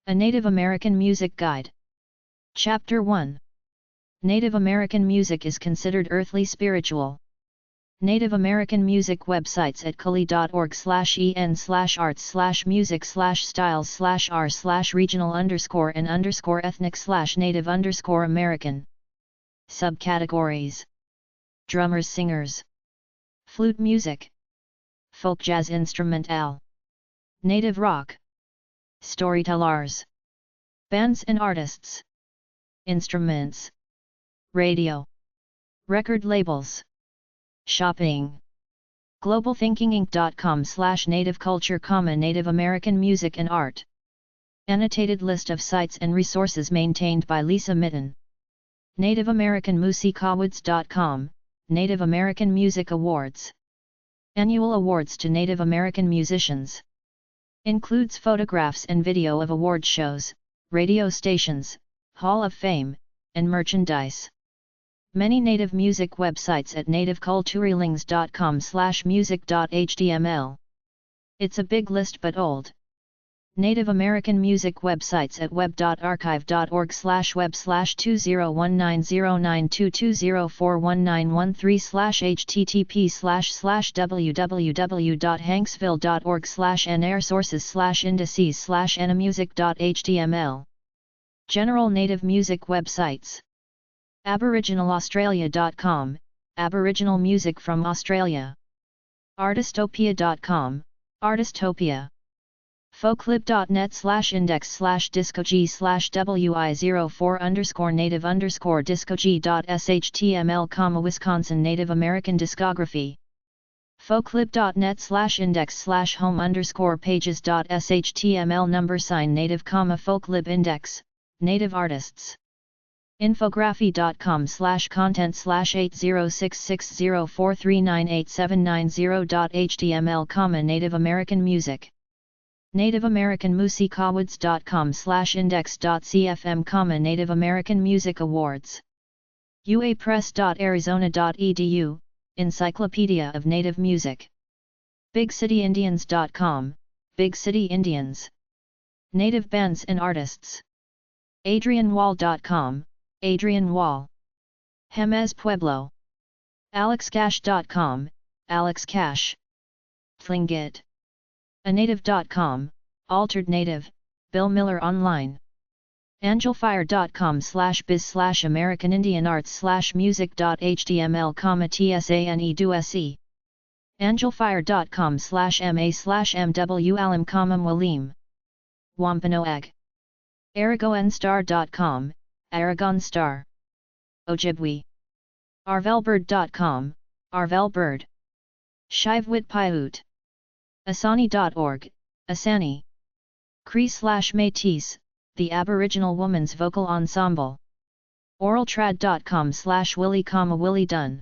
A Native American Music Guide. Chapter 1. Native American music is considered earthly spiritual. Native American music websites at cali.org/en/art/music/styles/r/regional_and_ethnic/native_American. Subcategories: drummers, singers, flute music, folk jazz instrumental, native rock, storytellers, bands and artists, instruments, radio, record labels, shopping. globalthinkinginc.com/native culture, Native American music and art. Annotated list of sites and resources maintained by Lisa Mitten. Native American Musikawards.com, Native American Music Awards. Annual awards to Native American musicians. Includes photographs and video of award shows, radio stations, Hall of Fame, and merchandise. Many Native music websites at nativeculturelings.com/music.html. It's a big list but old. Native American music websites at web.archive.org/web/201922041913/http/www.hanksville.org/nairsources/indices/anamusic.html. General Native music websites. AboriginalAustralia.com, Aboriginal music from Australia. Artistopia.com, Artistopia. folklib.net/index/discog/wi04_native_discog.shtml, Wisconsin Native American discography. folklib.net/index/home_pages.shtml #native, folklib index, native artists. infography.com/content/80660439879.html, Native American music. Native American Musikawards.com/index.cfm, Native American Music Awards. uapress.arizona.edu, Encyclopedia of Native Music. BigCityIndians.com, Big City Indians. Native bands and artists. AdrianWall.com, Adrian Wall. Jemez Pueblo. AlexCash.com, Alex Cash. Tlingit. Anative.com, Altered Native, Bill Miller Online. Angelfire.com/biz/American Indian Arts/music.html, TSANE2SE. Angelfire.com/MA/MW Alam Walim. Wampanoag. Aragoenstar.com, Aragon Star. Ojibwe. Arvelbird.com, Arvel Bird. Shivewit Paiute. Asani.org, Asani. Cree/Métis, the Aboriginal Woman's Vocal Ensemble. Oraltrad.com/Willie, Willie Dunn.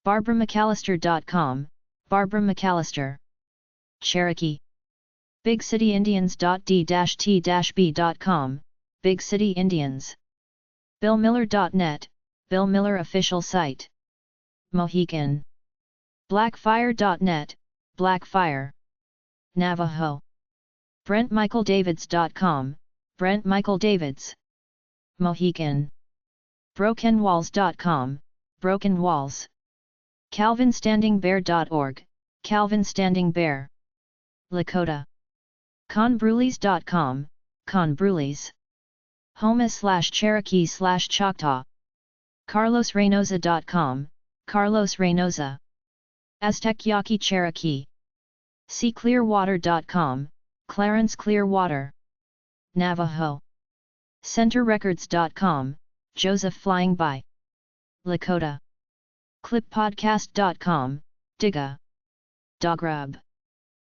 BarbaraMcAllister.com, Barbara McAllister. Cherokee. BigCityIndians.d-t-b.com, Big City Indians. BillMiller.net, Bill Miller official site. Mohican. Blackfire.net, Blackfire. Navajo. BrentMichaelDavids.com, Brent Michael Davids. Mohican. BrokenWalls.com, Broken Walls. CalvinStandingBear.org, Calvin Standing Bear. Lakota. Conbruleys.com, Conbruleys. Homa/Cherokee/Choctaw. CarlosReynosa.com, Carlos Reynosa. Aztec Yaqui Cherokee. SeaClearwater.com, Clarence Clearwater. Navajo. CenterRecords.com, Joseph Flying By. Lakota. ClipPodcast.com, Digga. Dogrub.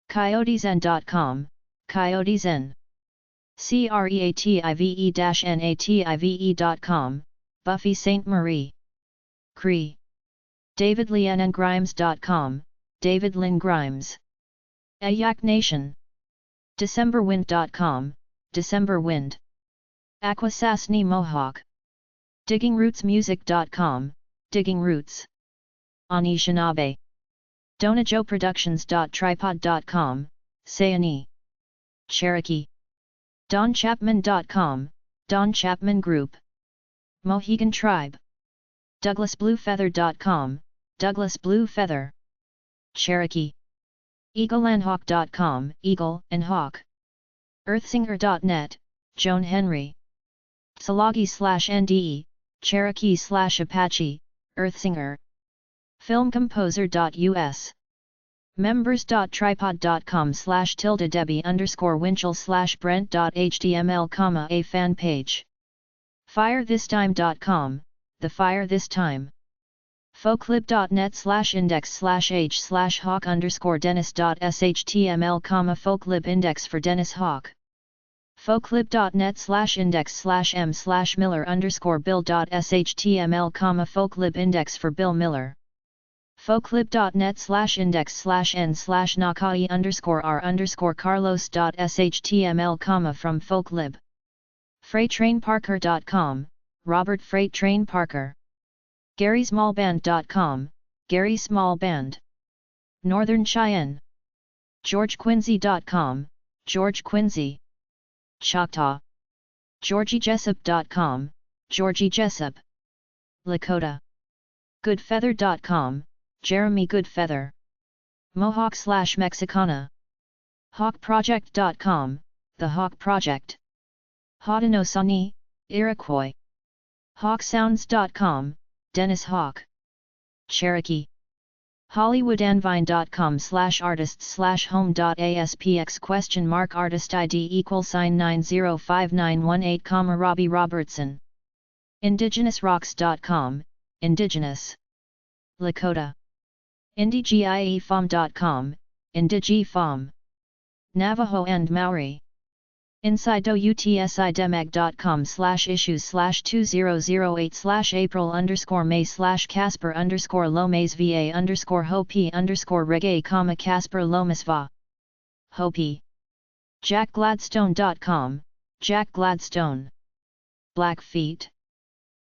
CoyoteZen.com, CoyoteZen. Creative-native.com, Buffy St. Marie. Cree. DavidLeannangrimes.com, David Lynn Grimes. Ayak Nation. DecemberWind.com, December Wind. Akwesasne Mohawk. DiggingRootsMusic.com, Digging Roots. Anishinaabe. DonaJoeProductions.tripod.com, Sayani. Cherokee. DonChapman.com, Don Chapman Group. Mohegan Tribe. DouglasBlueFeather.com, Douglas Blue Feather. Cherokee. EagleandHawk.com, Eagle and Hawk. Earthsinger.net, Joan Henry. Tsalagi/NDE, Cherokee/Apache, Earthsinger. Filmcomposer.us. members.tripod.com/Debbie_Winchell/Brent.html, a fan page. FireThisTime.com, The Fire This Time. Folklib.net/index/h/hawk_dennis.shtml, folklib index for Dennis Hawk. Folklib.net/index/m/miller_bill.shtml, folklib index for Bill Miller. Folklib.net/index/n/nakai_r_carlos.shtml, from folklib. FreightTrainParker.com, Robert Freight Train Parker. GarySmallBand.com, Gary Small Band. Northern Cheyenne. GeorgeQuincy.com, George Quincy. Choctaw. GeorgieJessup.com, Georgie Jessup. Lakota. Goodfeather.com, Jeremy Goodfeather. Mohawk/Mexicana. HawkProject.com, The Hawk Project. Haudenosaunee, Iroquois. HawkSounds.com, Dennis Hawk. Cherokee. HollywoodAndVine.com/artists/home.aspx ? artist ID =905918, Robbie Robertson. IndigenousRocks.com, Indigenous. Lakota. IndiGIEFARM.com, IndiGFARM. Navajo and Maori. InsideOUTSI-Demag.com/issues/2008/April_May/Casper_Hopi_reggae, Casper Hopi. JackGladstone.com, Jack Gladstone. Blackfeet.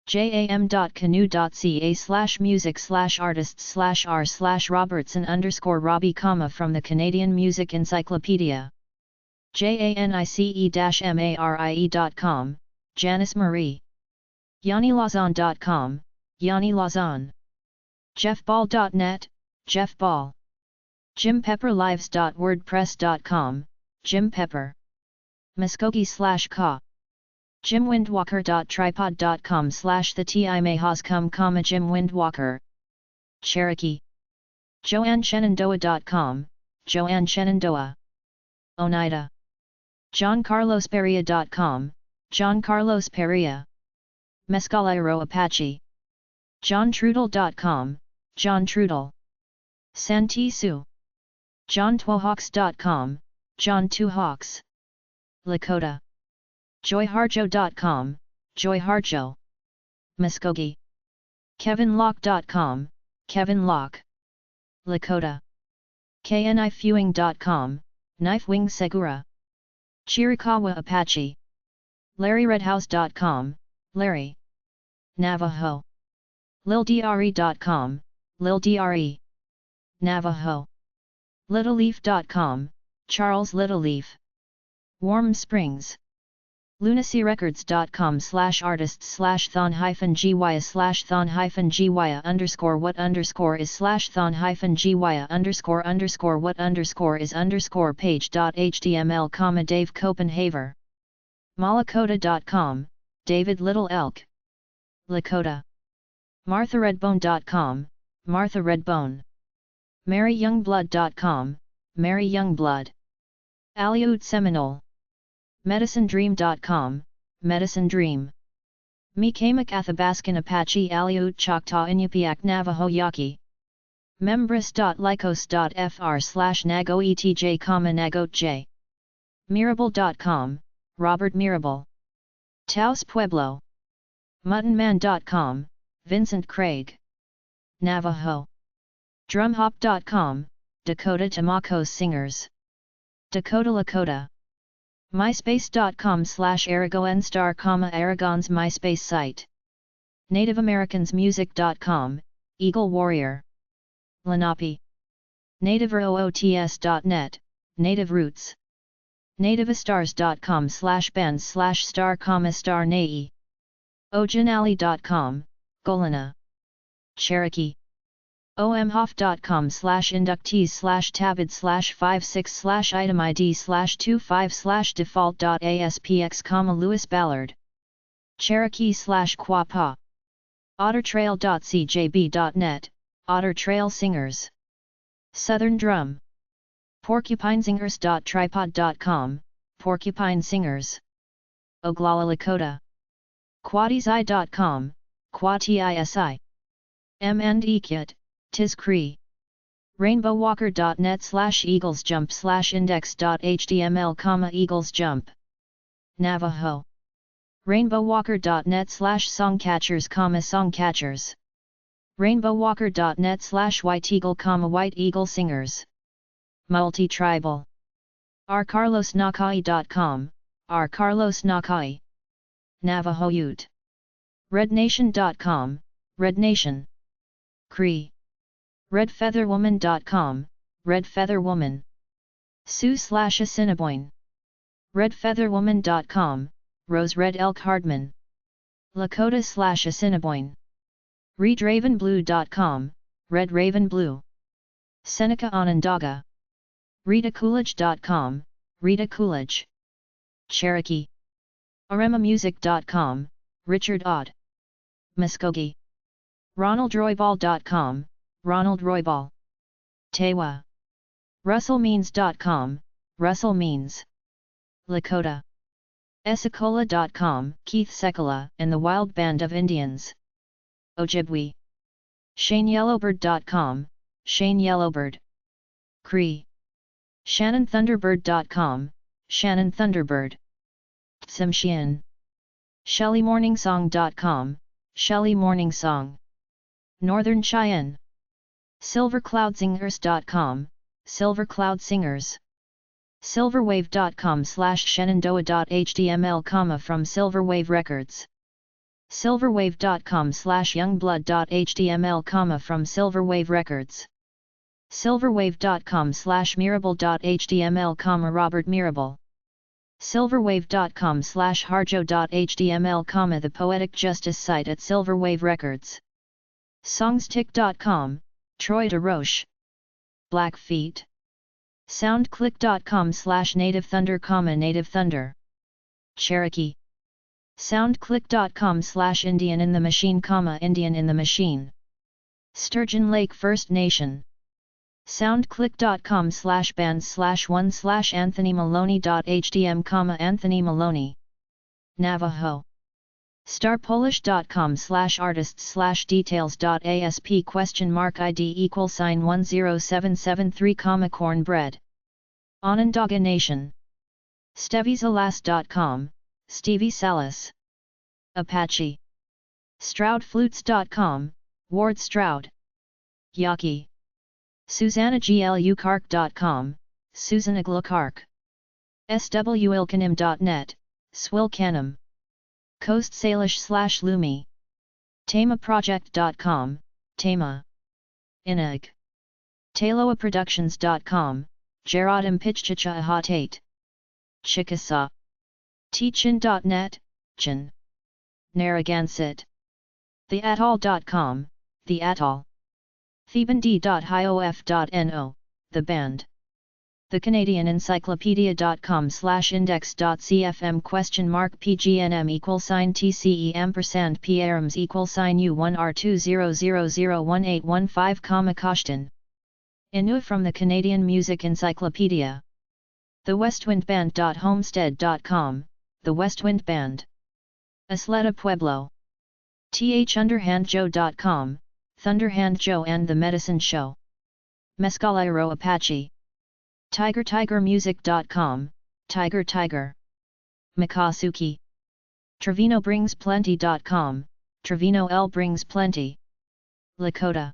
jam.canoe.ca/music/artists/r/Robertson_Robbie, from the Canadian Music Encyclopedia. janice-marie.com, Janice Marie. YanniLawson.com, Yanni Lawson. JeffBall.net, Jeff Ball. JimPepperLives.wordpress.com, Jim Pepper. Muskogee/Ka. JimWindwalker.tripod.com/the Jim Windwalker. Cherokee. JoanneShenandoah.com, Joanne Shenandoah. Oneida. JohnCarlosPerea.com, John Carlos Perea. Mescalero Apache. JohnTrudel.com, John Trudel. Santee Sioux. JohnTwoHawks.com, John Two Hawks. Lakota. JoyHarjo.com, Joy Harjo. Muskogee. KevinLocke.com, Kevin Locke. Lakota. KNIFewing.com, Knifewing Segura. Chiricahua Apache. LarryRedhouse.com, Larry. Navajo. LilDre.com, Lil Dre. Navajo. LittleLeaf.com, Charles Littleleaf. Warm Springs. lunacyrecords.com/artists/thon-gya/thon-gya_what_is/what_is_page.html, Dave Copenhaver. Malakota.com, David Little Elk. Lakota. MarthaRedbone.com, Martha Redbone. MaryYoungblood.com, Mary Youngblood. Aleut Seminole. MedicineDream.com, Medicine Dream. Mikamak Athabascan Apache Aleut Choctaw Inupiaq Navajo Yaqui. Membris.lycos.fr/nagoetj, Nagotj. Mirable.com, Robert Mirable. Taos Pueblo. Muttonman.com, Vincent Craig. Navajo. Drumhop.com, Dakota Tamacos Singers. Dakota Lakota. MySpace.com/AragoNstar, Aragon's MySpace site. NativeAmericans.music.com, Eagle Warrior. Lenape. NativeRoots.net, Native Roots. nativistars.com/bands/star, nae. Ojanali.com, Golana. Cherokee. omhof.com/inductees/tabid/56/item id/25/default.aspx, Lewis Ballard. Cherokee/Quapaw. ottertrail.cjb.net, Otter Trail Singers. Southern Drum. porcupinesingers.tripod.com, Porcupine Singers. Oglala Lakota. quatisi.com, Quatisi. M&ekit, Tis Cree. rainbowwalker.net/eaglesjump/index.html, eaglesjump. Navajo. rainbowwalker.net/songcatchers, songcatchers. rainbowwalker.net/white eagle singers. Multi-tribal. rcarlosnakai.com, rcarlosnakai. Navajo Ute. rednation.com, Red Nation. Cree. redfeatherwoman.com, Red Feather Woman. Sioux/Assiniboine. redfeatherwoman.com, Rose Red Elk Hardman. Lakota/Assiniboine. redravenblue.com, Red Raven Blue. Seneca Onondaga. ritacoolidge.com, Rita Coolidge. Cherokee. aremamusic.com, Richard Odd. Muskogee. ronaldroyball.com, Ronald Royball. Tewa. russellmeans.com, Russell Means. Lakota. Esicola.com, Keith Secola and the Wild Band of Indians. Ojibwe. ShaneYellowbird.com, Shane Yellowbird. Cree. ShannonThunderbird.com, Shannon Thunderbird. Tsimshian. ShellyMorningsong.com, Shelly Morningsong. Northern Cheyenne. SilverCloudsingers.com, Silver Cloud Singers. Silverwave.com/shenandoah.html, from Silverwave Records. Silverwave.com/youngblood.html, from Silverwave Records. Silverwave.com/mirable.html, Robert Mirable. Silverwave.com/harjo.html, the Poetic Justice site at Silverwave Records. Songstick.com, Troy DeRoche. Blackfeet. Soundclick.com/Native Thunder, Native Thunder. Cherokee. Soundclick.com/Indian in the Machine, Indian in the Machine. Sturgeon Lake First Nation. Soundclick.com/bands/1/AnthonyMaloney.htm, Anthony Maloney. Navajo. starpolish.com/artists/details.asp ?ID =10773, cornbread. Onondaga Nation. Steviesalas.com, Stevie Salas. Apache. Stroudflutes.com, Ward Stroud. Yaqui. SusannaGlukark.com, Susanna Glukark. swilkanim.net, Swilkanim. Coast Salish/Lumi. TamaProject.com, Tama. Inag. TaloaProductions.com, Jeradim Pichchicha Ahatate. Chickasaw. Teachin.net, Chin. Narragansett. TheAtoll.com, The Atoll. Thebandi.hiof.no, The Band. The Canadian Encyclopedia.com/index.cfm ?PGNM =TCE ampersand PRMs U1R20001815, Kashtan. From the Canadian Music Encyclopedia. The Westwindband.homestead.com, The Westwind Band. Isleta Pueblo. THunderhandJoe.com, Thunderhand Joe and the Medicine Show. Mescalero Apache. TigerTigerMusic.com, Tiger Tiger. Mikasuki. TrevinoBringsPlenty.com, Trevino L Brings Plenty. Lakota.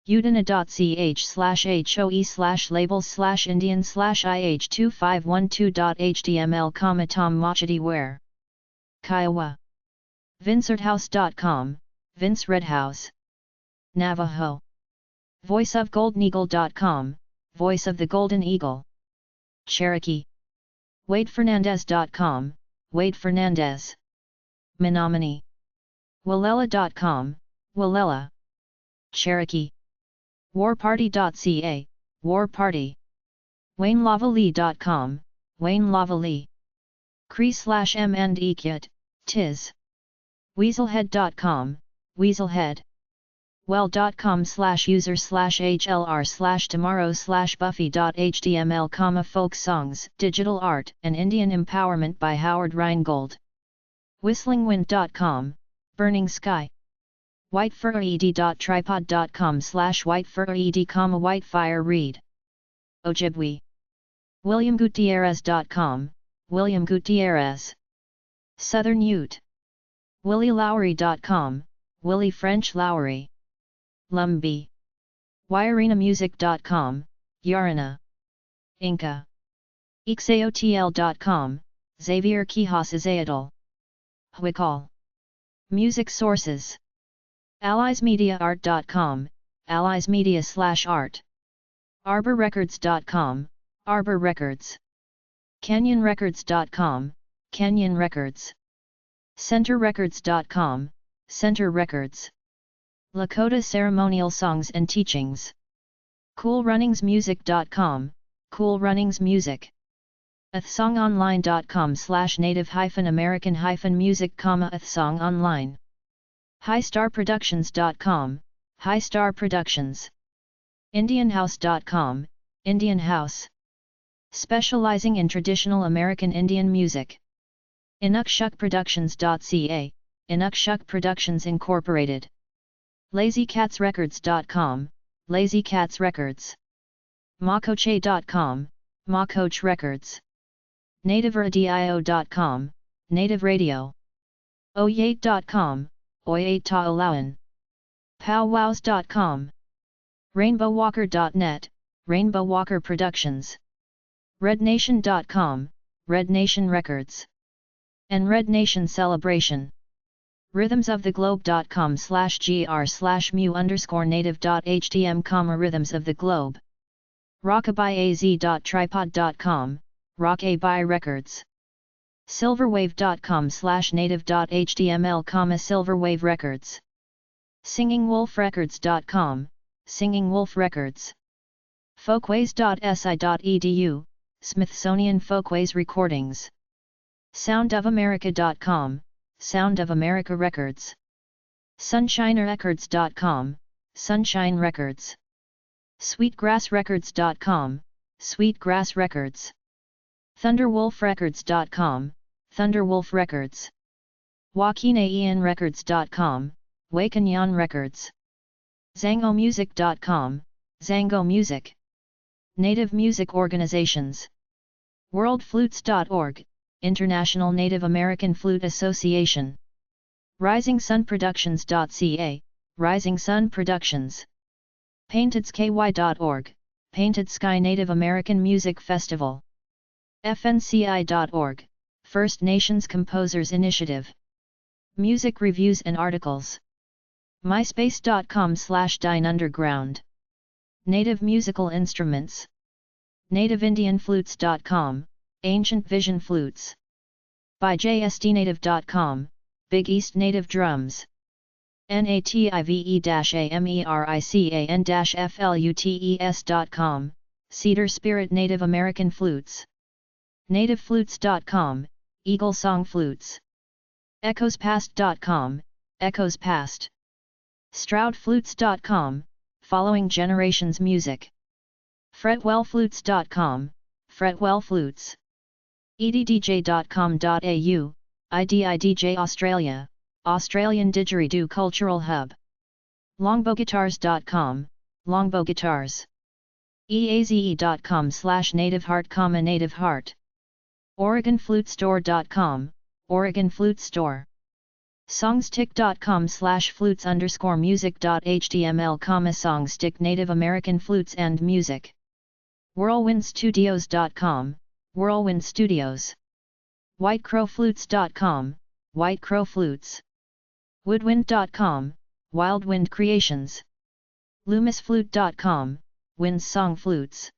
udina.ch/hoe/labels/indian/ih2512.html, Tom Ware. Kiowa. VinceRedhouse.com, Vince Redhouse. Navajo. VoiceOfGoldeneagle.com, Voice of the Golden Eagle. Cherokee. WadeFernandez.com, Wade Fernandez. Menominee. Wallela.com, Wallela. Cherokee. Warparty.ca, War Party. WayneLavalee.com, Wayne Lavalee. Cree/M&E-Kit, Tis. Weaselhead.com, Weaselhead. well.com/user/hlr/tomorrow/buffy.html, folk songs, digital art, and Indian empowerment by Howard Rheingold. Whistlingwind.com, Burning Sky. whitefurred.tripod.com/whitefurred, Whitefire Read. Ojibwe. WilliamGutierrez.com, William Gutierrez. Southern Ute. WillieLowry.com, Willie French Lowry. Lumbee. YarinaMusic.com, Yarina. Inca. Ixayotl.com, Xavier Quijasazayatl. Huical. Music sources. AlliesMediaArt.com, AlliesMedia/art. ArborRecords.com, Arbor Records. KenyanRecords.com, Kenyan Records. CenterRecords.com, Center Records. Lakota Ceremonial Songs and Teachings. CoolRunningsMusic.com, Cool Runnings Music. athsongonline.com/native-american-music, athsongonline. highstarproductions.com, High Star Productions. indianhouse.com, Indian House. Specializing in traditional American Indian music. inukshukproductions.ca, Inukshuk Productions Incorporated. lazycatsrecords.com, Lazy Cats Records. makoche.com, Makoche Records. nativeradio.com, Native Radio. oyate.com, Oyate Taolawan. powwows.com. rainbowwalker.net, Rainbow Walker Productions. rednation.com, Red Nation Records. and Red Nation Celebration. rhythmsoftheglobe.com/gr/mu_native.htm, Rhythms of the Globe. rockabyaz.tripod.com, Rockabye Records. silverwave.com/native.html, Silverwave Records. singingwolfrecords.com, Singing Wolf Records. folkways.si.edu, Smithsonian Folkways Recordings. soundofamerica.com, Sound of America Records. sunshinerecords.com, Sunshine Records. sweetgrassrecords.com, Sweetgrass Records. thunderwolfrecords.com, Thunderwolf Records. wakineanrecords.com, Wakanyan Records. zangomusic.com, Zango Music. Native Music Organizations. worldflutes.org, International Native American Flute Association. risingsunproductions.ca, Rising Sun Productions. paintedsky.org, Painted Sky Native American Music Festival. fnci.org, First Nations Composers Initiative. Music reviews and articles. myspace.com/dineunderground. Native musical instruments. nativeindianflutes.com, Ancient Vision Flutes. by jsdnative.com, Big East Native Drums. native-american-flutes.com, Cedar Spirit Native American Flutes. nativeflutes.com, Eagle Song Flutes. echoespast.com, Echoes Past. stroudflutes.com, Following Generations Music. fretwellflutes.com, Fretwell Flutes. eddj.com.au, IDIDJ Australia, Australian Didgeridoo Cultural Hub. longbowguitars.com, Longbow Guitars. eaze.com/nativeheart, Native Heart. oregonflutestore.com, Oregon Flute Store. songstick.com/flutes_music.html, songstick Native American Flutes and Music. whirlwindstudios.com, Whirlwind Studios. whitecrowflutes.com, White Crow Flutes. woodwind.com, Wild Wind Creations. loomisflute.com, Wind's Song Flutes.